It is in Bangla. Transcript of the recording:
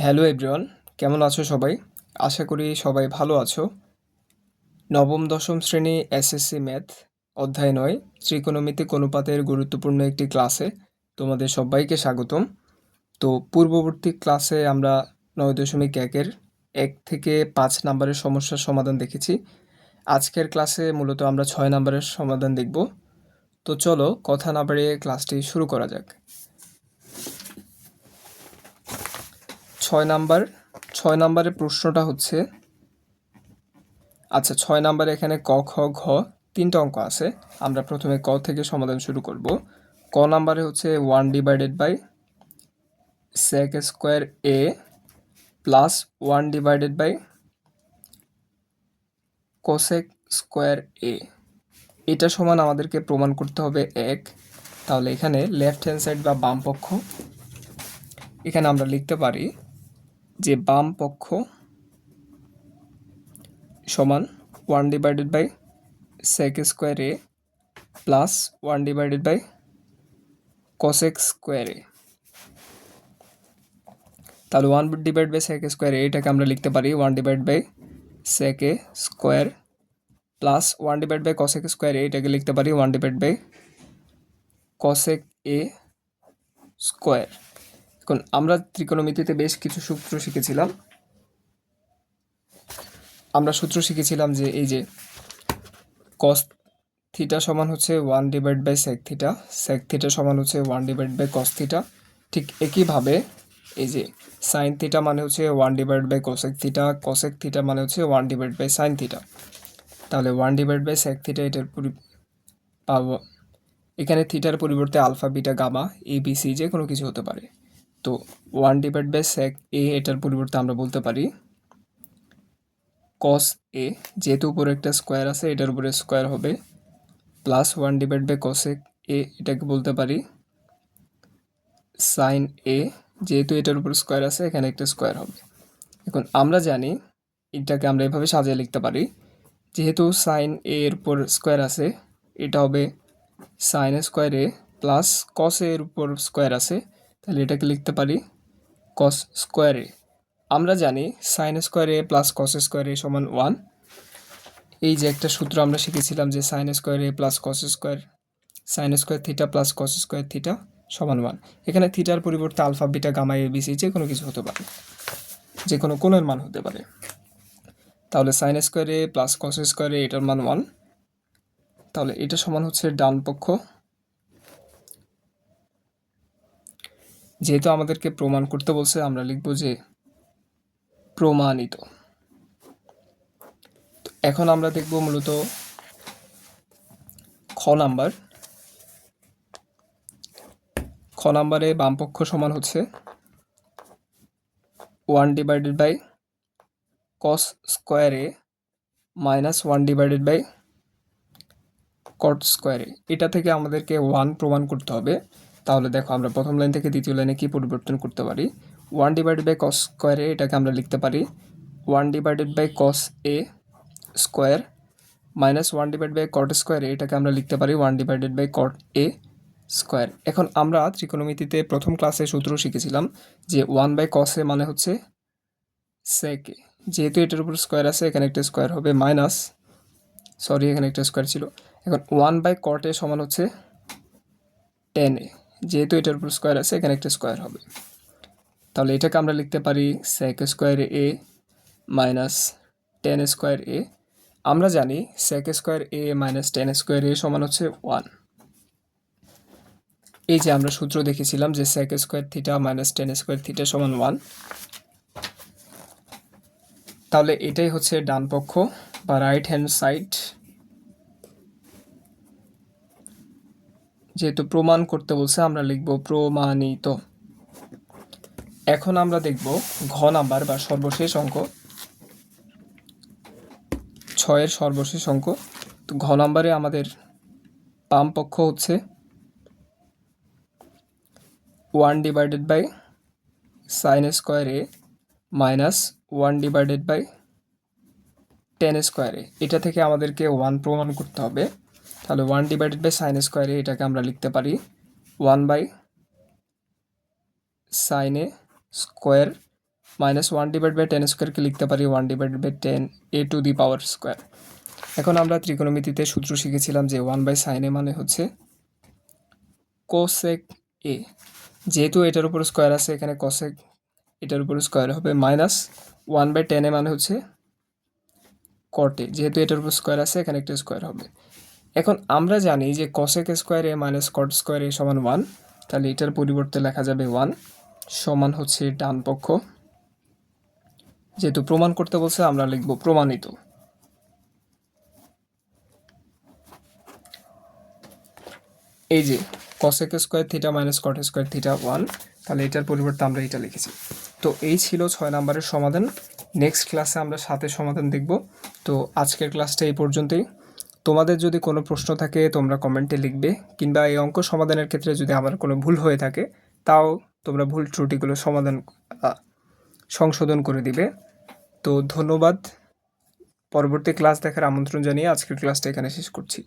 হ্যালো এভরিওয়ান, কেমন আছো সবাই? আশা করি সবাই ভালো আছো। নবম দশম শ্রেণী এসএসসি ম্যাথ অধ্যায় ৯ ত্রিকোণমিতিক অনুপাতের গুরুত্বপূর্ণ একটি ক্লাসে তোমাদের সবাইকে স্বাগতম। তো পূর্ববর্তী ক্লাসে আমরা ৯.১-এর ১ থেকে ৫ নাম্বারের সমস্যার সমাধান দেখেছি। আজকের ক্লাসে মূলত আমরা ৬ নাম্বারের সমাধান দেখব। তো চলো কথা না বাড়িয়ে ক্লাসটি শুরু করা যাক। ৬ নাম্বারের প্রশ্নটা হচ্ছে, আচ্ছা ৬ নাম্বারে এখানে ক, খ, ঘ ৩টা অঙ্ক আছে। আমরা প্রথমে ক থেকে সমাধান শুরু করব। ক নাম্বারে হচ্ছে 1/sec² a plus 1/cosec² a। এটা সমান আমাদেরকে প্রমাণ করতে হবে ১। তাহলে এখানে লেফট হ্যান্ড সাইড বা বাম পক্ষ, এখানে আমরা লিখতে পারি যে বাম পক্ষ সমান 1/sec² a plus 1/cosec² a। তাহলে 1/sec² a এটাকে আমরা লিখতে পারি 1/sec a square plus 1/cosec² a এটাকে লিখতে পারি 1/cosec a স্কোয়ার। এখন আমরা ত্রিকোণমিতিতে বেশ কিছু সূত্র শিখেছিলাম। যে এই যে cos থিটা সমান হচ্ছে 1/sec থিটা, sec থিটা সমান হচ্ছে 1/cos থিটা। ঠিক একইভাবে এই যে সাইন থিটা মানে হচ্ছে 1/cosec থিটা, cosec থিটা মানে হচ্ছে 1/sin থিটা। তাহলে 1/sec থিটা এটার পাবো, এখানে থিটার পরিবর্তে alpha beta gamma A B C যে কোনো কিছু হতে পারে। তো 1/sec a এটার পরিবর্তে আমরা বলতে পারি cos a, যেহেতু উপরে একটা স্কোয়ার আছে এটার উপরে স্কোয়ার হবে, প্লাস 1/cosec a এটাকে বলতে পারি সাইন a, যেহেতু এটার উপর স্কোয়ার আছে এখানে একটা স্কোয়ার হবে। এখন আমরা জানি এটাকে আমরা এভাবে সাজিয়ে লিখতে পারি, যেহেতু সাইন a এর উপর স্কোয়ার আছে এটা হবে sine square a plus cos এর উপর স্কোয়ার আছে, তাহলে এটাকে লিখতে পারি কস স্কোয়ার a। আমরা জানি sine square a plus cos square a সমান 1। এই যে একটা সূত্র আমরা শিখেছিলাম যে sine square a plus cos square, sine square theta plus cos square theta সমান 1। এখানে থিটার পরিবর্তে alpha beta gamma A B C যে কোনো কিছু হতে পারে, যে কোনো কোণের মান হতে পারে। তাহলে sine square a plus cos square a এটার মান 1। তাহলে এটা সমান হচ্ছে ডান পক্ষ। যেহেতু আমাদেরকে প্রমাণ করতে বলছে আমরা লিখব যে প্রমাণিত। এখন আমরা দেখব মূলত খ নাম্বারে বাম পক্ষ সমান হচ্ছে 1/cos square a minus 1/cot square a। এটা থেকে আমাদেরকে 1 প্রমাণ করতে হবে। তাহলে দেখো আমরা প্রথম লাইন থেকে দ্বিতীয় লাইনে কি পরিবর্তন করতে পারি। 1/cos স্কোয়ার a এটাকে আমরা লিখতে পারি 1/cos a square minus 1/cot square a এটাকে আমরা লিখতে পারি 1/cot a স্কোয়ার। এখন আমরা ত্রিকোণমিতিতে প্রথম ক্লাসে সূত্র শিখেছিলাম যে 1/cos a মানে হচ্ছে sec a, যেহেতু এটার উপর স্কোয়ার আছে এখানে একটা স্কোয়ার হবে মাইনাস, সরি এখানে একটা স্কোয়ার ছিল। এখন 1/cot a সমান হচ্ছে tan a, যেহেতু এটার উপর স্কোয়ার আছে এখানে একটা স্কোয়ার হবে। তাহলে এটাকে আমরা লিখতে পারি sec square a minus tan square a। আমরা জানি sec square a minus tan square a সমান হচ্ছে 1। এই যে আমরা সূত্র দেখেছিলাম যে sec square theta minus tan square theta সমান 1। তাহলে এটাই হচ্ছে ডান পক্ষ বা রাইট হ্যান্ড সাইড। যেহেতু প্রমাণ করতে বলছে আমরা লিখব প্রমাণিত। এখন আমরা দেখব ঘ নাম্বার বা সর্বশেষ অঙ্ক, 6-এর সর্বশেষ অঙ্ক। তো ঘ নাম্বারে আমাদের বাম পক্ষ হচ্ছে 1/sin square a minus 1/tan square a। এটা থেকে আমাদেরকে 1 প্রমাণ করতে হবে। তাহলে 1/sin স্কোয়ার a এটাকে আমরা লিখতে পারি 1/sin a স্কোয়ার মাইনাস 1/10 স্কোয়ারকে লিখতে পারি 1/10 a to the power square. এখন আমরা ত্রিকোণমিতিতে সূত্র শিখেছিলাম যে 1/sin a মানে হচ্ছে কোসেক এ, যেহেতু এটার উপর স্কোয়ার আছে এখানে কোসেক এটার উপর স্কোয়ার হবে, মাইনাস 1/10 এ মানে হচ্ছে কটে, যেহেতু এটার উপর স্কোয়ার আছে এখানে একটা স্কোয়ার হবে। এখন আমরা জানি যে কসেক স্কোয়ার এ মাইনাস কট স্কোয়ার এ সমান 1, তাহলে এটার পরিবর্তে লেখা যাবে 1 সমান হচ্ছে ডান পক্ষ, যেহেতু প্রমাণ করতে বলছে আমরা লিখব প্রমাণিত। এই যে cosec square theta minus cot square theta 1, তাহলে এটার পরিবর্তে আমরা এটা লিখেছি। তো এই ছিল 6 নম্বরের সমাধান। নেক্সট ক্লাসে আমরা 7এর সমাধান দেখব। তো আজকের ক্লাসটা এই পর্যন্তই। তোমাদের যদি কোনো প্রশ্ন থাকে তোমরা কমেন্টে লিখবে, কিংবা এই অঙ্ক সমাধানের ক্ষেত্রে যদি আমার কোনো ভুল হয়ে থাকে তাও তোমরা ভুল ত্রুটিগুলো সংশোধন করে দিবে। তো ধন্যবাদ। পরবর্তী ক্লাস দেখার আমন্ত্রণ জানিয়ে আজকের ক্লাসটা এখানে শেষ করছি।